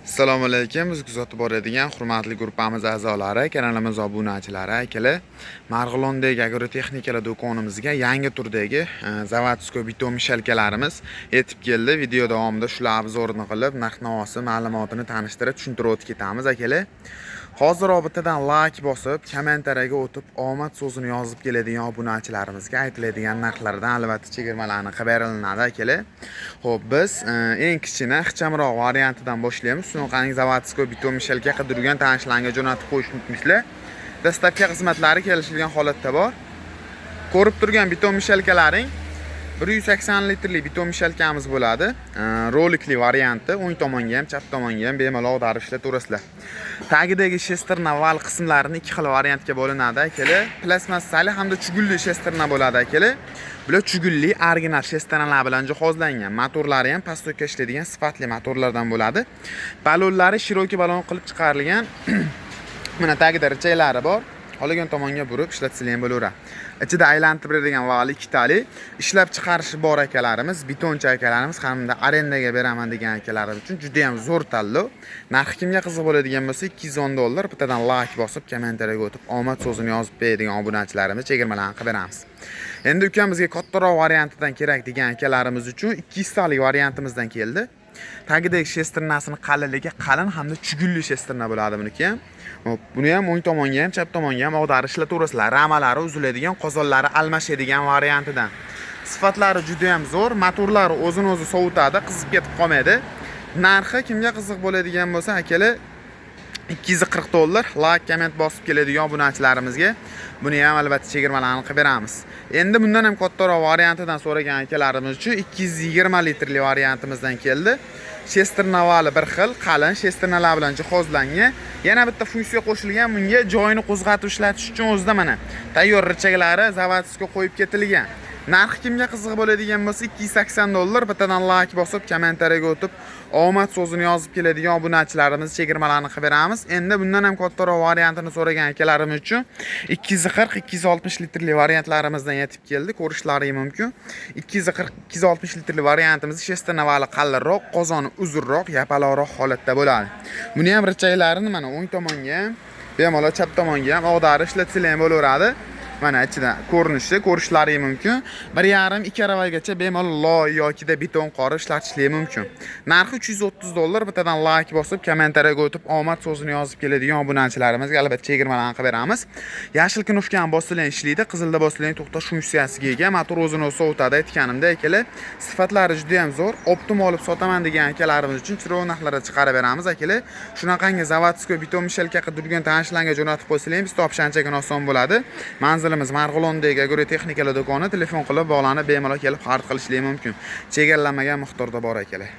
Assalomu alaykum. Biz kuzatib boradigan hurmatli guruhimiz a'zolari, kanalimiz obunachilari, akalar. Marg'ilondagi agrotexnikalar do'konimizga yangi turdagi zavodskoy bitom mishalkalarimiz yetib keldi. Video davomida shular obzorini qilib, narx-navosi, ma'lumotini tanishtirib, tushuntirib o'tib ketamiz, akalar. Hozir robitadan like bosib, kommentariyaga o'tib, omad so'zini yozib keladigan obunachilarimizga aytiladigan narxlardan albatta chegirmalarni xabar qilinadi, akalar. Xo'p, biz eng kichkina, ixchamroq variantidan boshlaymiz. Shunaqangi zavodskoy bitom mishalka qidirgan tanishlarga jo'natib qo'yishni unutmanglar. Dastavka xizmatlari kelishilgan holatda bor. Ko'rib turgan bitom mishalkalaring 180 litrli bitom mishalkamiz bo'ladi. Rolikli varianti, o'ng tomonga ham, chap tomonga ham bemalol ag'darib ishlataverasizlar. Tagidagi shesterna val qismlarini ikki xil variantga bo'linadi, akalar. Plastmassali hamda chugulli shesterna bo'ladi, akalar. Bular chugulli original shesternalar bilan jihozlangan. Motorlari ham pastoka ishlaydigan sifatli motorlardan bo'ladi. Balonlari shiroki balon qilib chiqarilgan. Mana tagida richaylari bor. Qolagan tomonga burib ishlatsanglar ham bo'laveradi. Ichida aylantirib beradigan vali ikkitali ishlab chiqarishi bor akalarimiz, bitonchi akalarimiz hamda arendaga beraman degan akalarimiz uchun juda ham zo'r tanlov. Narxi kimga qiziq bo'ladigan bo'lsa $210 bittadan like bosib, kommentariyaga o'tib, omad so'zini yozib beradigan obunachilarimiz chegirmalarni qilib beramiz. Endi ukamizga kattaroq variantidan kerak degan akalarimiz uchun 200 talik variantimizdan keldi. Tagidagi shesternasini qalinligi qalin hamda chugulli shesterna bo'ladi buniki ham. Buni ham o'ng tomonga ham, chap tomonga ham ag'darib ishlataverasizlar. Ramalari uziladigan, qozonlari almashadigan variantidan. Sifatlari juda ham zo'r, motorlari o'zini o'zi sovutadi, qizib ketib qolmaydi. Narxi kimga qiziq bo'ladigan bo'lsa, akalar $240, like, komment bosib keladigan obunachilarimizga buni ham albatta chegirmalarni qilib beramiz. Endi bundan ham kattaroq variantidan so'ragan akalarimiz uchun 220 litrli variantimizdan keldi. Shesterna vali bir xil, qalin shesternalar bilan jihozlangan. Yana bitta funksiya qo'shilgan, bunga joyini qo'zg'atib ishlatish uchun o'zida mana tayyor richaklari zavodskiy qo'yib ketilgan. Narxi kimga qiziq bo'ladigan bo'lsa $280 bittadan like bosib, kommentariyaga o'tib, omad so'zini yozib keladigan obunachilarimiz chegirmalarni qilib beramiz. Endi bundan ham kattaroq variantini so'ragan akalarimiz uchun 240-260 litrli variantlarimizdan yetib keldi. Ko'rishlari mumkin. 240-260 litrli variantimiz shesterna vali qalinroq, qozoni uzunroq, yapaloqroq holatda bo'ladi. Buni ham richaylarini mana o'ng tomonga ham, bemalol chap tomonga ham ag'darib ishlatsanglar ham bo'laveradi. Mana ichida ko'rishlari mumkin. 1,5-2 aravagacha bemalol loy yoki da beton qorib ishlatishlari mumkin. Narxi $330 bittadan like bosib, kommentariyaga o'tib, omad so'zini yozib keladigan obunachilarimizga albatta chegirmalarni qilib beramiz. Yashil knopkani bossangiz ishlaydi, qizilda bossangiz to'xtash funksiyasiga ega. Motor o'zini o'zi sovutadi aytganimda, akalar. Sifatlari juda ham zo'r. Optim olib sotaman degan akalarimiz uchun chiroq narxlarda chiqarib beramiz, akalar. Shunaqangi zavodskoy bitom mishalka qidirgan tanishlarga jo'natib qo'ysangiz, biz topish anchagan oson bo'ladi. Manzilimiz Marg'ilondagi agrotexnikalar do'koni. Telefon qilib bog'lanib bemalol kelib xarid qilishingiz mumkin. Chegaralanmagan miqdorda bor akalar.